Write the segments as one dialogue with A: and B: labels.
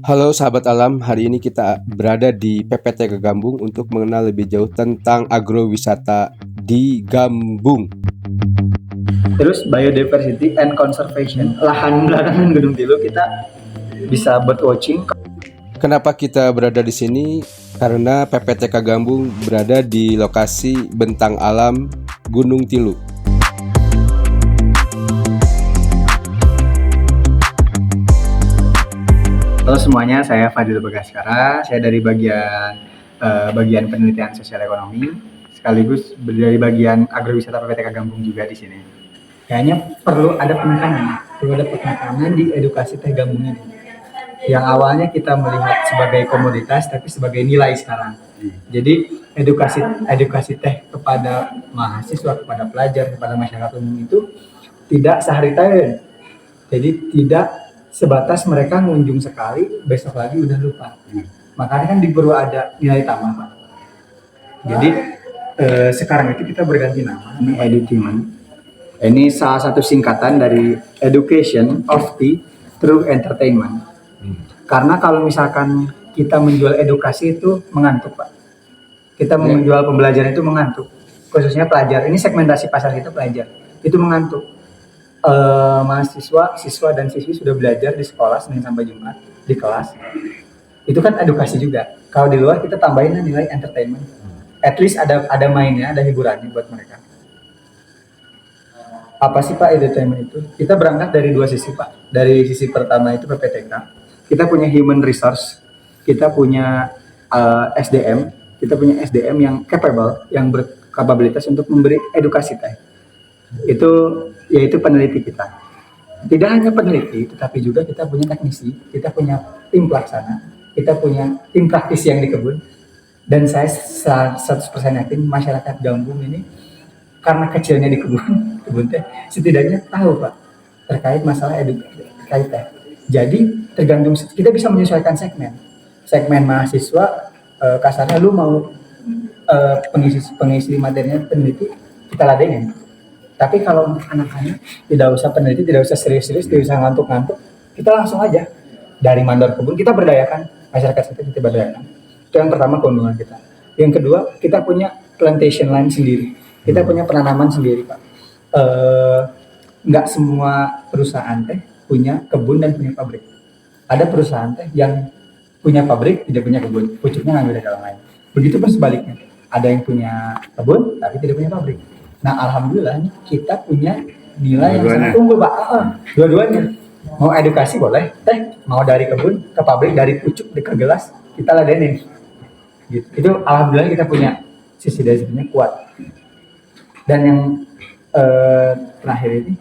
A: Halo sahabat alam, hari ini kita berada di PPT Gambung untuk mengenal lebih jauh tentang agrowisata di Gambung.
B: Terus biodiversity and conservation, lahan belakangan Gunung Tilu kita bisa bird watching.
A: Kenapa kita berada di sini? Karena PPTK Gambung berada di lokasi bentang alam Gunung Tilu.
B: Halo semuanya, saya Fadil Bagaskara. Saya dari bagian penelitian sosial ekonomi, sekaligus dari bagian agrowisata PPTK Gambung juga di sini. Kayaknya perlu ada penekanan di edukasi teh gambung ini. Yang awalnya kita melihat sebagai komoditas, tapi sebagai nilai sekarang. Jadi edukasi teh kepada mahasiswa, kepada pelajar, kepada masyarakat umum itu tidak sehari tahun. Jadi tidak sebatas mereka mengunjung sekali, besok lagi udah lupa. Makanya kan perlu ada nilai tambah, Pak. Jadi sekarang itu kita berganti nama, ini edutainment. Ini salah satu singkatan dari education of the through entertainment. Karena kalau misalkan kita menjual edukasi itu mengantuk, Pak. Kita menjual pembelajaran itu mengantuk. Khususnya pelajar. Ini segmentasi pasar kita pelajar. Itu mengantuk. Mahasiswa, siswa dan siswi sudah belajar di sekolah Senin sampai Jumat di kelas. Itu kan edukasi juga. Kalau di luar kita tambahin nilai entertainment. At least ada mainnya, ada hiburannya buat mereka. Apa sih Pak entertainment itu? Kita berangkat dari dua sisi Pak. Dari sisi pertama itu PPTK. Kita punya human resource. Kita punya SDM. Kita punya SDM yang capable, yang berkapabilitas untuk memberi edukasi teh. Yaitu peneliti kita. Tidak hanya peneliti, tetapi juga kita punya teknisi, kita punya tim pelaksana, kita punya tim praktisi yang di kebun. Dan saya 100% yakin masyarakat Gambung ini karena kecilnya di kebun teh, setidaknya tahu Pak terkait masalah edukasi terkait teh. Jadi tergantung kita bisa menyesuaikan segmen mahasiswa, kasarnya lu mau pengisi materinya peneliti, kita ladenin. Tapi kalau untuk anak-anak tidak usah peneliti, tidak usah serius-serius, tidak usah ngantuk-ngantuk, kita langsung aja dari mandor kebun kita berdayakan masyarakat kita berdayakan. Itu yang pertama keuntungan kita. Yang kedua, kita punya plantation land sendiri, kita punya penanaman sendiri Pak. Nggak semua perusahaan teh punya kebun dan punya pabrik. Ada perusahaan teh yang punya pabrik tidak punya kebun, pucuknya ngambil dari orang lain. Begitu pun sebaliknya, ada yang punya kebun tapi tidak punya pabrik. Nah alhamdulillah kita punya nilai yang sangat unggul Pak. Dua-duanya. Mau edukasi boleh, mau dari kebun ke pabrik, dari pucuk ke gelas, kita ladenin. Gitu. Itu alhamdulillah kita punya sisi dari sisinya kuat. Dan yang terakhir ini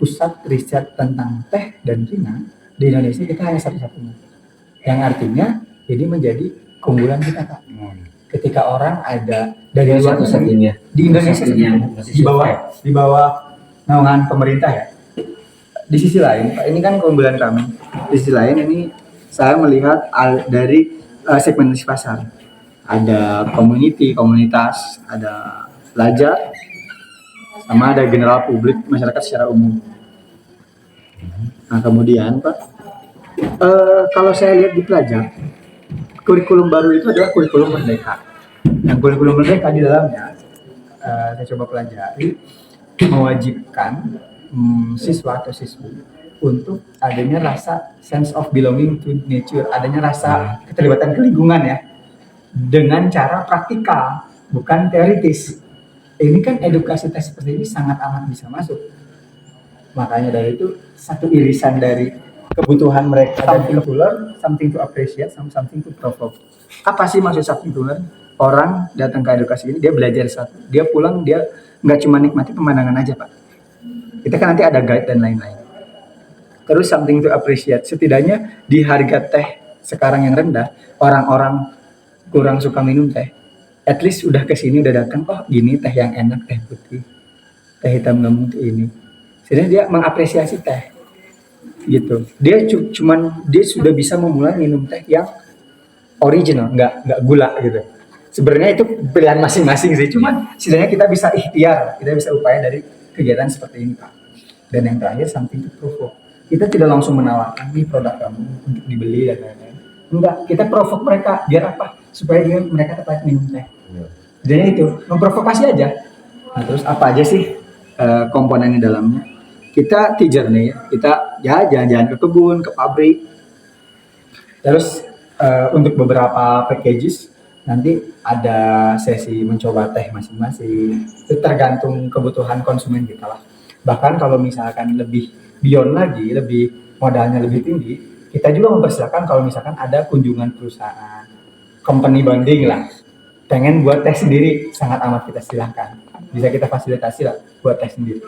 B: pusat riset tentang teh dan Cina di Indonesia kita hanya satu-satunya. Yang artinya ini menjadi keunggulan kita Pak. Ketika orang ada dari luar
C: satunya
B: di Indonesia di bawah naungan pemerintah ya. Di sisi lain, Pak, ini kan keunggulan kami. Di sisi lain ini saya melihat dari segmentasi pasar. Ada komunitas, ada pelajar, sama ada general publik masyarakat secara umum. Nah kemudian Pak, kalau saya lihat di pelajar, kurikulum baru itu adalah kurikulum merdeka. Yang kurikulum merdeka di dalamnya, saya coba pelajari, mewajibkan siswa atau siswi untuk adanya rasa sense of belonging to nature, adanya rasa keterlibatan ke lingkungan ya, dengan cara praktikal, bukan teoritis. Ini kan edukasi tes seperti ini sangat amat bisa masuk. Makanya dari itu satu irisan dari kebutuhan mereka, something to learn, something to appreciate, something to provoke. Apa sih maksud something to learn? Orang datang ke edukasi ini dia belajar satu, dia pulang dia nggak cuma nikmati pemandangan aja Pak. Kita kan nanti ada guide dan lain-lain. Terus something to appreciate, setidaknya di harga teh sekarang yang rendah, orang-orang kurang suka minum teh, at least udah kesini udah datang, oh gini teh yang enak, teh putih, teh hitam gambung tuh ini. Sebenarnya dia mengapresiasi teh. Gitu. Dia dia sudah bisa memulai minum teh yang original, nggak gula gitu. Sebenarnya itu pilihan masing-masing sih, cuman setidaknya kita bisa ikhtiar, kita bisa upaya dari kegiatan seperti ini Pak. Dan yang terakhir something to provoke. Kita tidak langsung menawarkan nih produk kamu untuk dibeli dan lain-lain. Enggak, kita provoke mereka biar apa? Supaya mereka tertarik minum teh. Jadi itu memprovokasi aja. Nah, terus apa aja sih komponen di dalamnya? Kita teacher nih ya, kita ya jalan-jalan ke kebun, ke pabrik. Terus untuk beberapa packages nanti ada sesi mencoba teh masing-masing. Itu tergantung kebutuhan konsumen kita lah. Bahkan kalau misalkan lebih beyond lagi, lebih modalnya lebih tinggi, kita juga mempersilakan kalau misalkan ada kunjungan perusahaan, company bonding lah, pengen buat teh sendiri, sangat amat kita silahkan, bisa kita fasilitasi lah buat teh sendiri.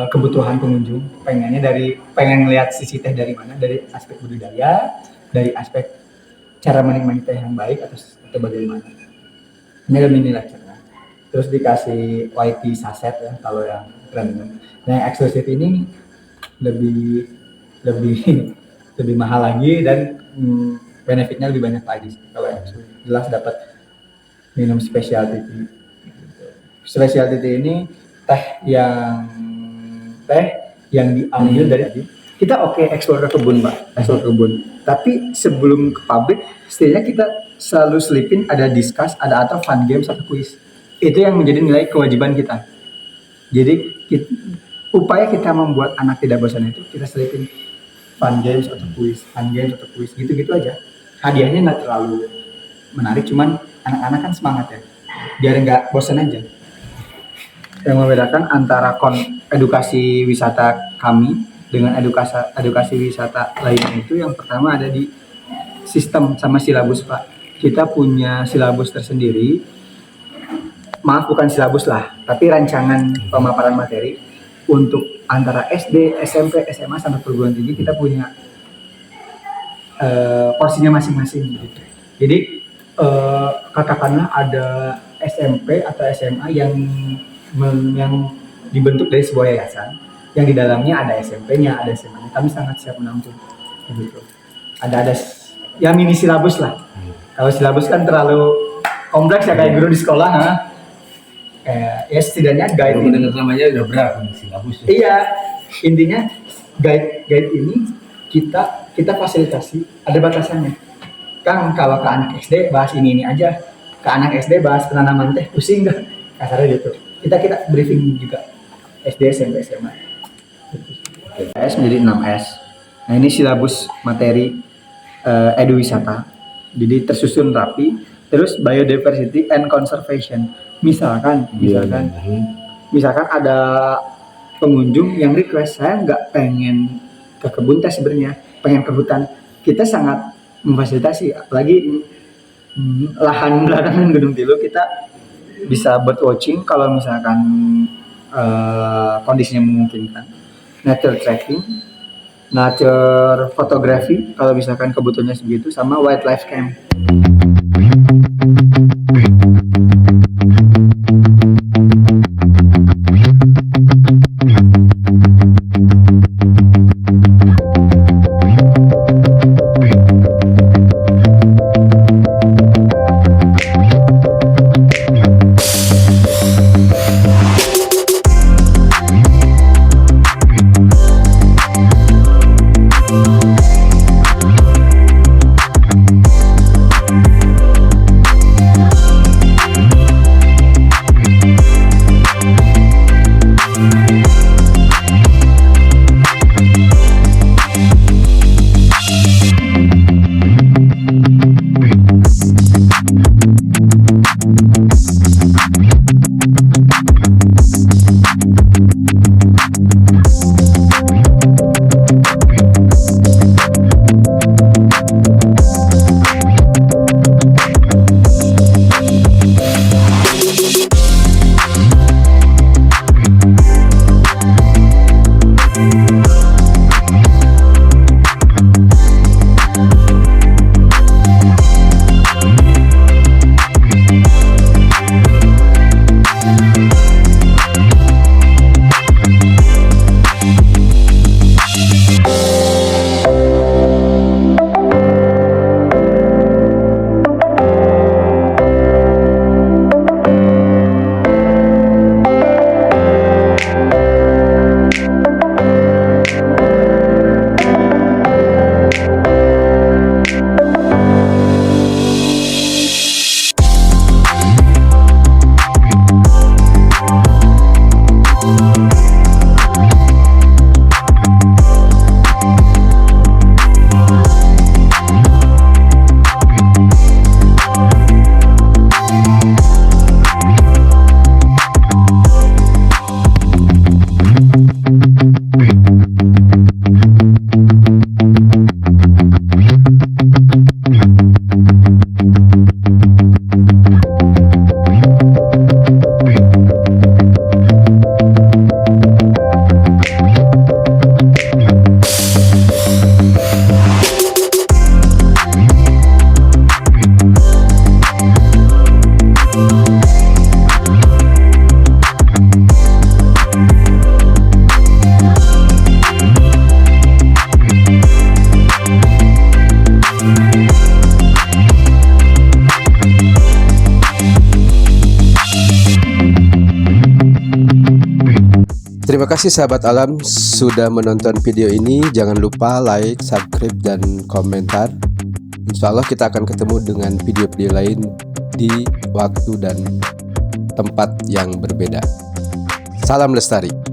B: Kebutuhan pengunjung pengen ngelihat sisi teh dari mana, dari aspek budidaya, dari aspek cara menikmati teh yang baik atau bagaimana, ini lebih nilai cerah. Terus dikasih white tea saset ya kalau yang premium. Nah yang eksklusif ini lebih mahal lagi dan benefitnya lebih banyak lagi. Kalau yang jelas dapat minum specialty tea. Specialty tea ini teh yang diambil dari kita ekspor ke kebun Pak, ekspor ke kebun. Tapi sebelum ke pabrik, setidaknya kita selalu selipin ada discuss, ada atau fun games atau quiz. Itu yang menjadi nilai kewajiban kita. Jadi upaya kita membuat anak tidak bosan itu kita selipin fun games atau quiz, gitu-gitu aja. Hadiahnya nggak terlalu menarik, cuman anak-anak kan semangat ya, biar nggak bosan aja. Yang membedakan antara edukasi wisata kami dengan edukasi wisata lainnya itu yang pertama ada di sistem sama silabus Pak. Kita punya silabus tersendiri, maaf bukan silabus lah, tapi rancangan pemaparan materi untuk antara SD, SMP, SMA sampai perguruan tinggi kita punya porsinya masing-masing gitu. Jadi katakanlah ada SMP atau SMA yang dibentuk dari sebuah yayasan yang di dalamnya ada SMP-nya, ada SMA-nya. Kami sangat siap menampung gitu. Ada ya mini silabus lah. Kalau silabus kan terlalu kompleks ya kayak guru di sekolah, ya setidaknya guide ini.
C: Dengar namanya udah berat silabus.
B: Iya, intinya guide ini kita fasilitasi, ada batasannya. Kang kalau ke anak SD bahas ini aja, ke anak SD bahas penanaman teh pusing gak? Kasarnya gitu. Kita briefing juga SD, SMP, SMA. S menjadi 6S. Nah ini silabus materi edu wisata. Jadi tersusun rapi. Terus biodiversity and conservation. Misalkan ada pengunjung yang request, saya nggak pengen ke kebun teh sebenarnya, pengen ke hutan. Kita sangat memfasilitasi, apalagi lahan belakangan Gunung Tilu kita bisa bird watching kalau misalkan kondisinya memungkinkan, nature tracking, nature photography kalau misalkan kebutuhannya segitu, sama wildlife camp.
A: Terima kasih sahabat alam sudah menonton video ini. Jangan lupa like, subscribe, dan komentar. Insya Allah kita akan ketemu dengan video-video lain di waktu dan tempat yang berbeda. Salam lestari.